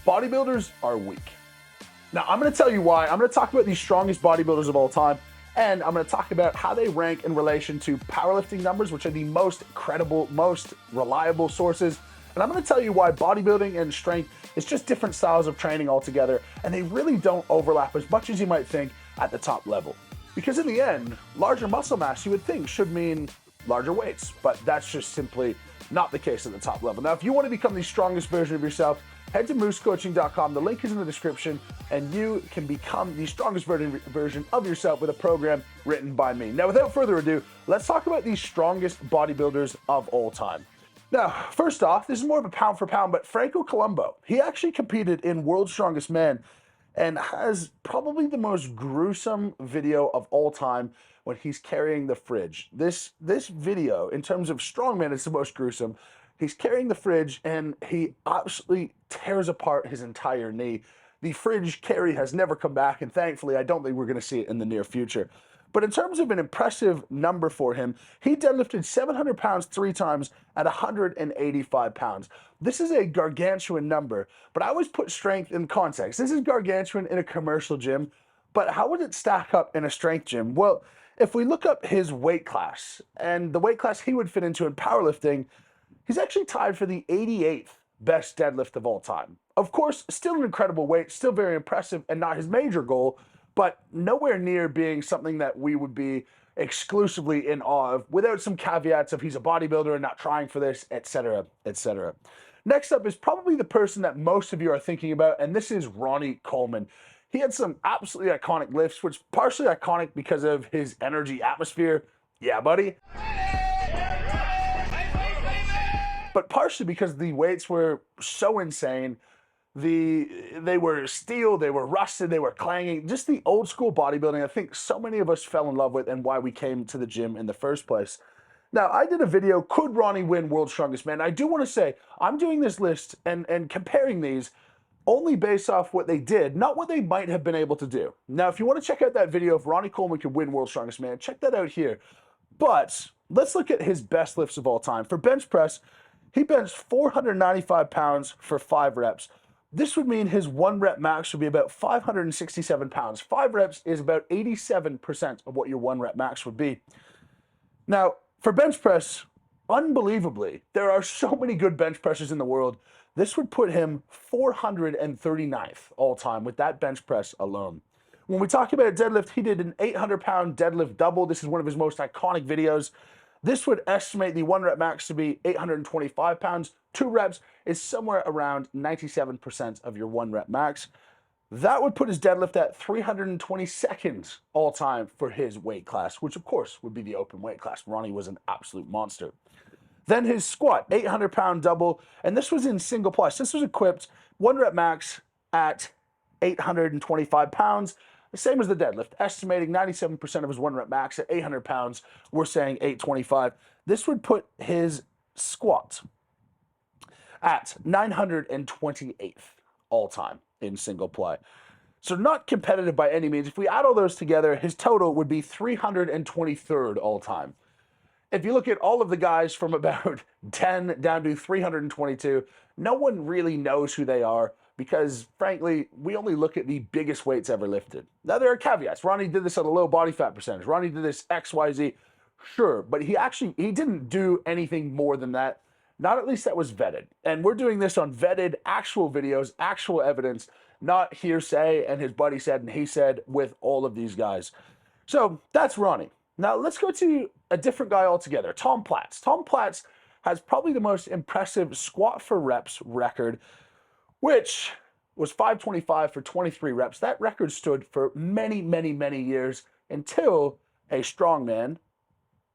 Bodybuilders are weak. Now, I'm going to tell you why. I'm going to talk about the strongest bodybuilders of all time, and I'm going to talk about how they rank in relation to powerlifting numbers, which are the most credible, most reliable sources. And I'm going to tell you why bodybuilding and strength is just different styles of training altogether, and they really don't overlap as much as you might think at the top level. Because in the end, larger muscle mass, you would think, should mean larger weights, but that's just simply not the case at the top level. Now, if you want to become the strongest version of yourself, head to moosecoaching.com. The link is in the description, and you can become the strongest version of yourself with a program written by me. Now, without further ado, let's talk about the strongest bodybuilders of all time. Now, first off, this is more of a pound for pound, but Franco Columbu, he actually competed in World's Strongest Man and has probably the most gruesome video of all time when he's carrying the fridge. This video, in terms of strongman, is the most gruesome. He's carrying the fridge and he absolutely tears apart his entire knee. The fridge carry has never come back, and thankfully, I don't think we're going to see it in the near future. But in terms of an impressive number for him, he deadlifted 700 pounds 3 times at 185 pounds. This is a gargantuan number, but I always put strength in context. This is gargantuan in a commercial gym, but how would it stack up in a strength gym? Well, if we look up his weight class and the weight class he would fit into in powerlifting, he's actually tied for the 88th best deadlift of all time. Of course, still an incredible weight, still very impressive, and not his major goal, but nowhere near being something that we would be exclusively in awe of, without some caveats of he's a bodybuilder and not trying for this, etc., etc. Next up is probably the person that most of you are thinking about, and this is Ronnie Coleman. He had some absolutely iconic lifts, which partially iconic because of his energy atmosphere. Yeah, buddy. But partially because the weights were so insane. They were steel, they were rusted, they were clanging. Just the old school bodybuilding, I think so many of us fell in love with, and why we came to the gym in the first place. Now, I did a video, could Ronnie win World's Strongest Man? I do want to say, I'm doing this list and comparing these only based off what they did, not what they might have been able to do. Now, if you want to check out that video, if Ronnie Coleman could win World's Strongest Man, check that out here. But let's look at his best lifts of all time. For bench press, he benched 495 pounds for 5 reps. This would mean his 1 rep max would be about 567 pounds. 5 reps is about 87% of what your 1 rep max would be. Now, for bench press, unbelievably, there are so many good bench pressers in the world. This would put him 439th all time with that bench press alone. When we talk about deadlift, he did an 800-pound deadlift double. This is one of his most iconic videos. This would estimate the 1 rep max to be 825 pounds. 2 reps is somewhere around 97% of your 1 rep max. That would put his deadlift at 322nd all time for his weight class, which of course would be the open weight class. Ronnie was an absolute monster. Then his squat, 800-pound double, and this was in single ply. This was equipped 1 rep max at 825 pounds. The same as the deadlift, estimating 97% of his 1 rep max at 800 pounds. We're saying 825. This would put his squat at 928th all time in single ply. So not competitive by any means. If we add all those together, his total would be 323rd all time. If you look at all of the guys from about 10 down to 322, no one really knows who they are, because frankly, we only look at the biggest weights ever lifted. Now, there are caveats. Ronnie did this at a low body fat percentage. Ronnie did this XYZ, sure, but he didn't do anything more than that. Not at least that was vetted. And we're doing this on vetted actual videos, actual evidence, not hearsay and his buddy said and he said with all of these guys. So that's Ronnie. Now let's go to a different guy altogether, Tom Platz. Tom Platz has probably the most impressive squat for reps record, which was 525 for 23 reps. That record stood for many, many, many years until a strongman,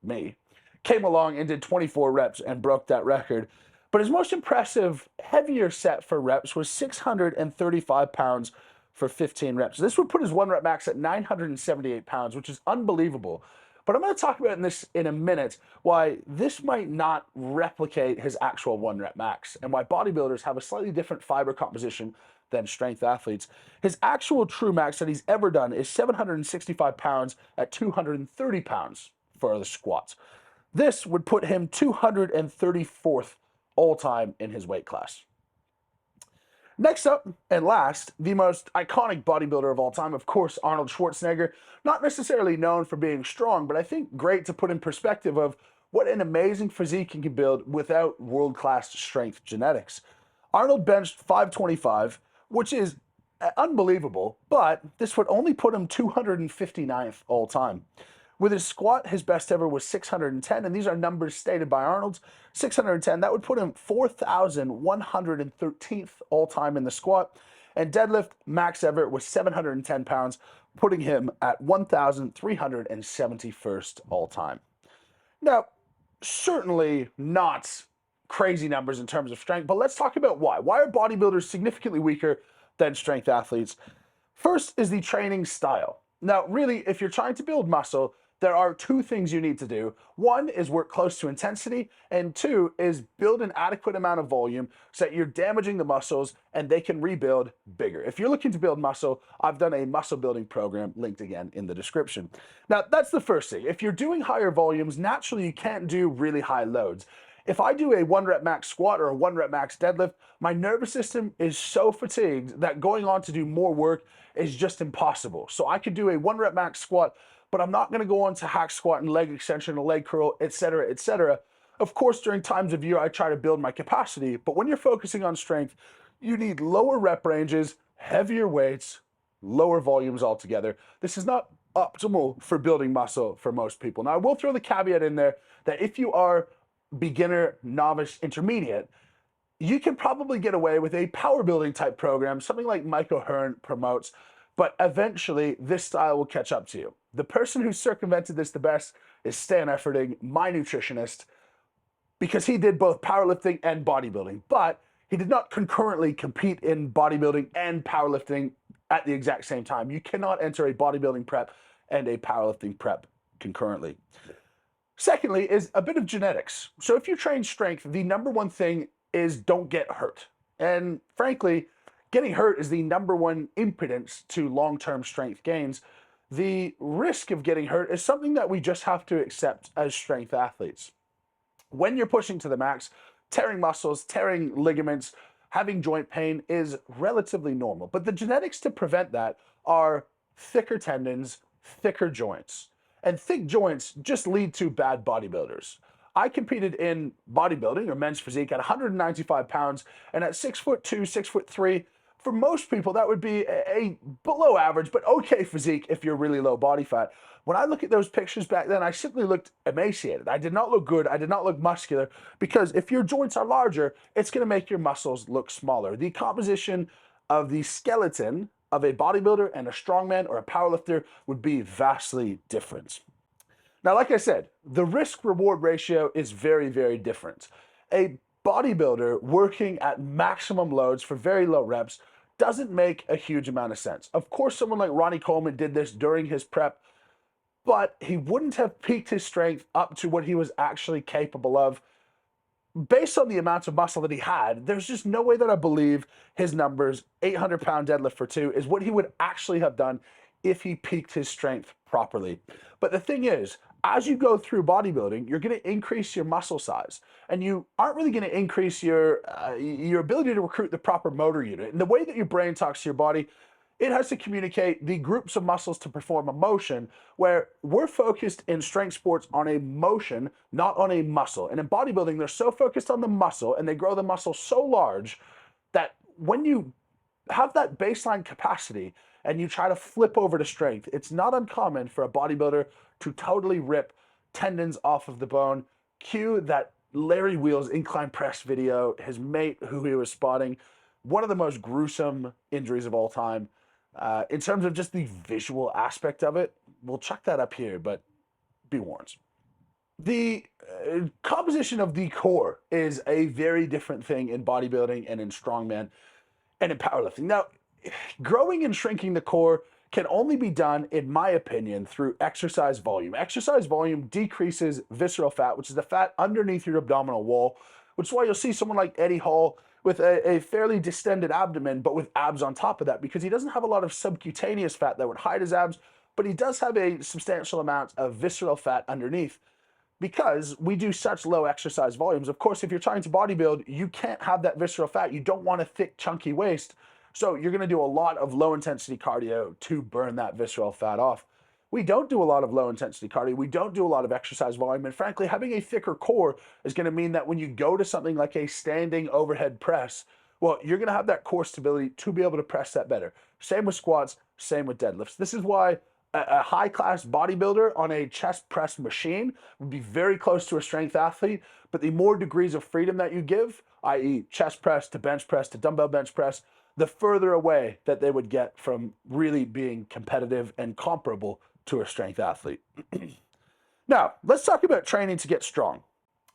me, came along and did 24 reps and broke that record. But his most impressive, heavier set for reps was 635 pounds for 15 reps. This would put his 1 rep max at 978 pounds, which is unbelievable. But I'm going to talk about this in a minute, why this might not replicate his actual 1 rep max, and why bodybuilders have a slightly different fiber composition than strength athletes. His actual true max that he's ever done is 765 pounds at 230 pounds for the squats. This would put him 234th all time in his weight class. Next up and last, the most iconic bodybuilder of all time, of course, Arnold Schwarzenegger. Not necessarily known for being strong, but I think great to put in perspective of what an amazing physique he can build without world-class strength genetics. Arnold benched 525, which is unbelievable, but this would only put him 259th all time. With his squat, his best ever was 610, and these are numbers stated by Arnold. 610, that would put him 4,113th all time in the squat. And deadlift, max ever was 710 pounds, putting him at 1,371st all time. Now, certainly not crazy numbers in terms of strength, but let's talk about why. Why are bodybuilders significantly weaker than strength athletes? First is the training style. Now, really, if you're trying to build muscle, there are two things you need to do. One is work close to intensity, and two is build an adequate amount of volume so that you're damaging the muscles and they can rebuild bigger. If you're looking to build muscle, I've done a muscle building program linked again in the description. Now, that's the first thing. If you're doing higher volumes, naturally you can't do really high loads. If I do a 1 rep max squat or a 1 rep max deadlift, my nervous system is so fatigued that going on to do more work is just impossible. So I could do a 1 rep max squat, but I'm not going to go on to hack squat and leg extension and leg curl, etc., etc. Of course, during times of year, I try to build my capacity, but when you're focusing on strength, you need lower rep ranges, heavier weights, lower volumes altogether. This is not optimal for building muscle for most people. Now, I will throw the caveat in there that if you are beginner, novice, intermediate, you can probably get away with a power building type program, something like Mike O'Hearn promotes, but eventually this style will catch up to you. The person who circumvented this the best is Stan Efferding, my nutritionist, because he did both powerlifting and bodybuilding, but he did not concurrently compete in bodybuilding and powerlifting at the exact same time. You cannot enter a bodybuilding prep and a powerlifting prep concurrently. Secondly is a bit of genetics. So if you train strength, the number one thing is don't get hurt. And frankly, getting hurt is the number one impedance to long-term strength gains. The risk of getting hurt is something that we just have to accept as strength athletes. When you're pushing to the max, tearing muscles, tearing ligaments, having joint pain is relatively normal. But the genetics to prevent that are thicker tendons, thicker joints. And thick joints just lead to bad bodybuilders. I competed in bodybuilding or men's physique at 195 pounds, and at 6'2", 6'3", for most people that would be a below average but okay physique if you're really low body fat. When I look at those pictures back then, I simply looked emaciated. I did not look good. I did not look muscular, because if your joints are larger, it's going to make your muscles look smaller. The composition of the skeleton of a bodybuilder and a strongman or a powerlifter would be vastly different. Now, like I said, the risk-reward ratio is very, very different. A bodybuilder working at maximum loads for very low reps doesn't make a huge amount of sense. Of course, someone like Ronnie Coleman did this during his prep, but he wouldn't have peaked his strength up to what he was actually capable of. Based on the amounts of muscle that he had, there's just no way that I believe his numbers, 800-pound deadlift for 2, is what he would actually have done if he peaked his strength properly. But the thing is, as you go through bodybuilding, you're going to increase your muscle size, and you aren't really going to increase your ability to recruit the proper motor unit. And the way that your brain talks to your body, it has to communicate the groups of muscles to perform a motion, where we're focused in strength sports on a motion, not on a muscle. And in bodybuilding, they're so focused on the muscle, and they grow the muscle so large that when you have that baseline capacity and you try to flip over to strength, it's not uncommon for a bodybuilder to totally rip tendons off of the bone. Cue that Larry Wheels incline press video, his mate who he was spotting, one of the most gruesome injuries of all time. In terms of just the visual aspect of it, we'll chuck that up here, but be warned. The composition of the core is a very different thing in bodybuilding and in strongman and in powerlifting. Now, growing and shrinking the core can only be done, in my opinion, through exercise volume. Exercise volume decreases visceral fat, which is the fat underneath your abdominal wall, which is why you'll see someone like Eddie Hall with a fairly distended abdomen, but with abs on top of that, because he doesn't have a lot of subcutaneous fat that would hide his abs, but he does have a substantial amount of visceral fat underneath. because we do such low exercise volumes. Of course, if you're trying to bodybuild, you can't have that visceral fat. You don't want a thick, chunky waist. So you're going to do a lot of low intensity cardio to burn that visceral fat off. We don't do a lot of low intensity cardio. We don't do a lot of exercise volume. And frankly, having a thicker core is going to mean that when you go to something like a standing overhead press, well, you're going to have that core stability to be able to press that better. Same with squats, same with deadlifts. This is why a high-class bodybuilder on a chest press machine would be very close to a strength athlete, but the more degrees of freedom that you give, i.e. chest press to bench press to dumbbell bench press, the further away that they would get from really being competitive and comparable to a strength athlete. Now, let's talk about training to get strong.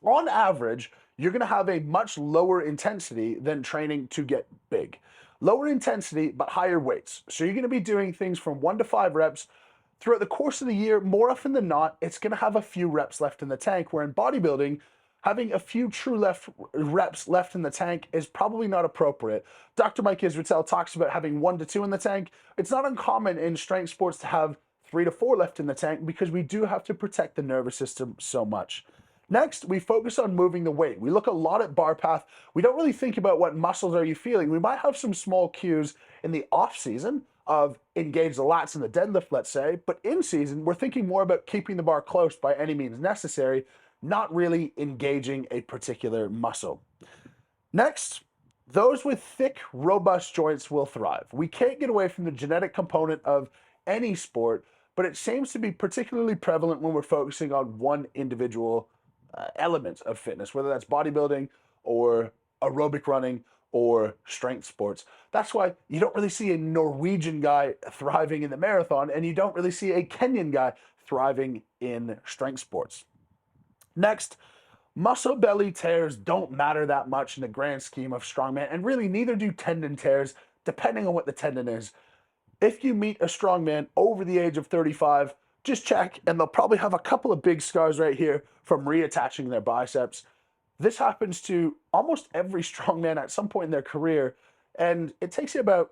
On average, you're going to have a much lower intensity than training to get big. Lower intensity, but higher weights. So you're going to be doing things from 1 to 5 reps. Throughout the course of the year, more often than not, it's going to have a few reps left in the tank, where in bodybuilding, having a few true reps left in the tank is probably not appropriate. Dr. Mike Israetel talks about having 1 to 2 in the tank. It's not uncommon in strength sports to have 3 to 4 left in the tank because we do have to protect the nervous system so much. Next, we focus on moving the weight. We look a lot at bar path. We don't really think about what muscles are you feeling. We might have some small cues in the off season of engage the lats and the deadlift, let's say, but in season, we're thinking more about keeping the bar close by any means necessary, not really engaging a particular muscle. Next, those with thick, robust joints will thrive. We can't get away from the genetic component of any sport, but it seems to be particularly prevalent when we're focusing on one individual element of fitness, whether that's bodybuilding or aerobic running or strength sports. That's why you don't really see a Norwegian guy thriving in the marathon, and you don't really see a Kenyan guy thriving in strength sports. Next, muscle belly tears don't matter that much in the grand scheme of strongman, and really neither do tendon tears, depending on what the tendon is. If you meet a strongman over the age of 35, just check, and they'll probably have a couple of big scars right here from reattaching their biceps. This happens to almost every strongman at some point in their career, and it takes you about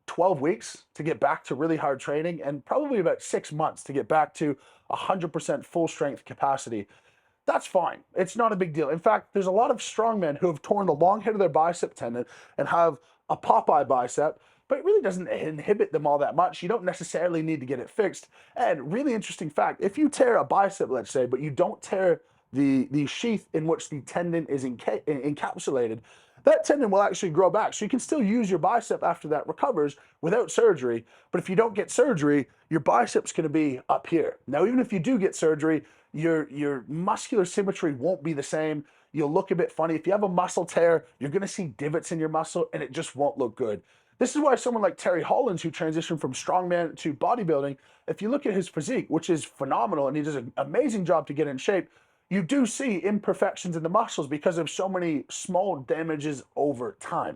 12 weeks to get back to really hard training, and probably about 6 months to get back to 100% full strength capacity. That's fine. It's not a big deal. In fact, there's a lot of strongmen who have torn the long head of their bicep tendon and have a Popeye bicep, but it really doesn't inhibit them all that much. You don't necessarily need to get it fixed. And really interesting fact, if you tear a bicep, let's say, but you don't tear the sheath in which the tendon is encapsulated, that tendon will actually grow back. So you can still use your bicep after that recovers without surgery. But if you don't get surgery, your bicep's going to be up here. Now, even if you do get surgery, your muscular symmetry won't be the same. You'll look a bit funny. If you have a muscle tear, you're going to see divots in your muscle, and it just won't look good. This is why someone like Terry Hollins, who transitioned from strongman to bodybuilding, if you look at his physique, which is phenomenal, and he does an amazing job to get in shape, you do see imperfections in the muscles because of so many small damages over time.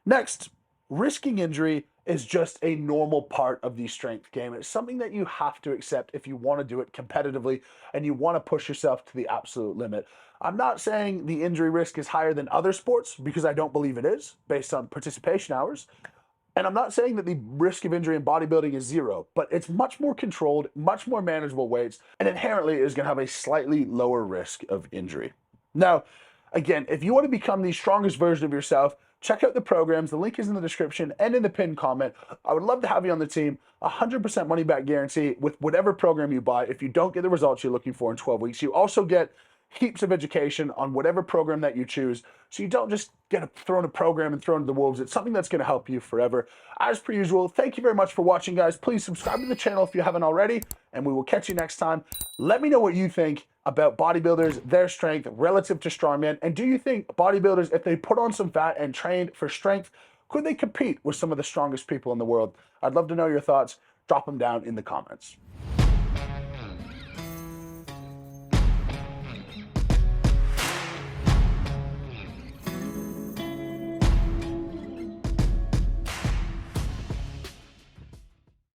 Next, risking injury is just a normal part of the strength game. It's something that you have to accept if you want to do it competitively and you want to push yourself to the absolute limit. I'm not saying the injury risk is higher than other sports, because I don't believe it is based on participation hours. And I'm not saying that the risk of injury in bodybuilding is zero, but it's much more controlled, much more manageable weights, and inherently is going to have a slightly lower risk of injury. Now, again, if you want to become the strongest version of yourself, check out the programs. The link is in the description and in the pinned comment. I would love to have you on the team. 100% money back guarantee with whatever program you buy. If you don't get the results you're looking for in 12 weeks, you also get heaps of education on whatever program that you choose. So you don't just get thrown a program and thrown to the wolves. It's something that's going to help you forever. As per usual, thank you very much for watching, guys. Please subscribe to the channel if you haven't already, and we will catch you next time. Let me know what you think about bodybuilders, their strength relative to strongman, and do you think bodybuilders, if they put on some fat and trained for strength, could they compete with some of the strongest people in the world? I'd love to know your thoughts. Drop them down in the comments.